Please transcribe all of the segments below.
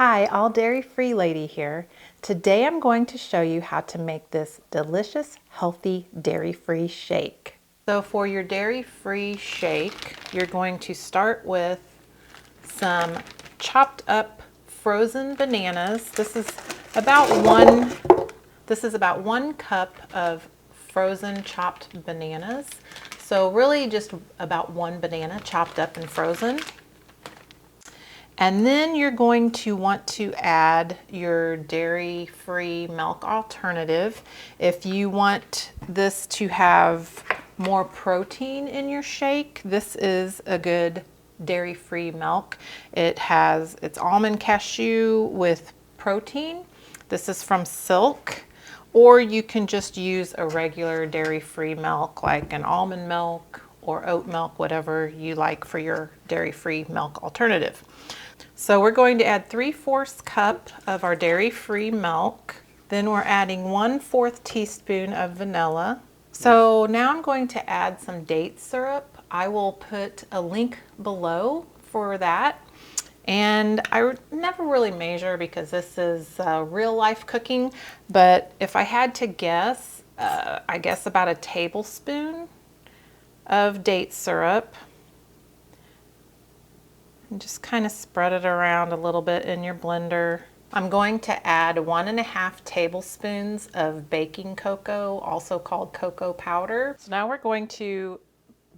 Hi, All Dairy Free Lady here. Today I'm going to show you how to make this delicious, healthy, dairy-free shake. So for your dairy-free shake, you're going to start with some chopped up frozen bananas. This is about one cup of frozen chopped bananas. So really just about one banana chopped up and frozen. And then you're going to want to add your dairy-free milk alternative. If you want this to have more protein in your shake, this is a good dairy-free milk. It's almond cashew with protein. This is from Silk. Or you can just use a regular dairy-free milk like an almond milk or oat milk, whatever you like for your dairy-free milk alternative. So we're going to add 3/4 cup of our dairy-free milk. Then we're adding 1/4 teaspoon of vanilla. So now I'm going to add some date syrup. I will put a link below for that. And I never really measure because this is real life cooking, but if I had to guess, I guess about a tablespoon of date syrup. And just kind of spread it around a little bit in your blender. I'm going to add 1.5 tablespoons of baking cocoa, also called cocoa powder. So now we're going to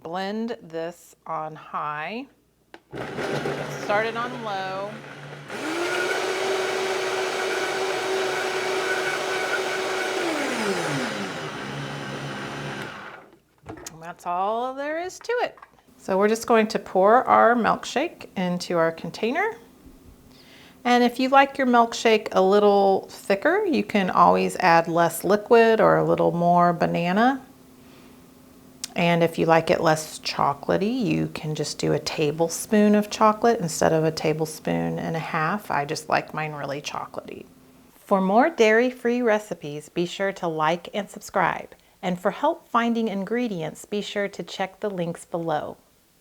blend this on high. Start it on low. And that's all there is to it. So we're just going to pour our milkshake into our container. And if you like your milkshake a little thicker, you can always add less liquid or a little more banana. And if you like it less chocolatey, you can just do a tablespoon of chocolate instead of a tablespoon and a half. I just like mine really chocolatey. For more dairy-free recipes, be sure to like and subscribe. And for help finding ingredients, be sure to check the links below.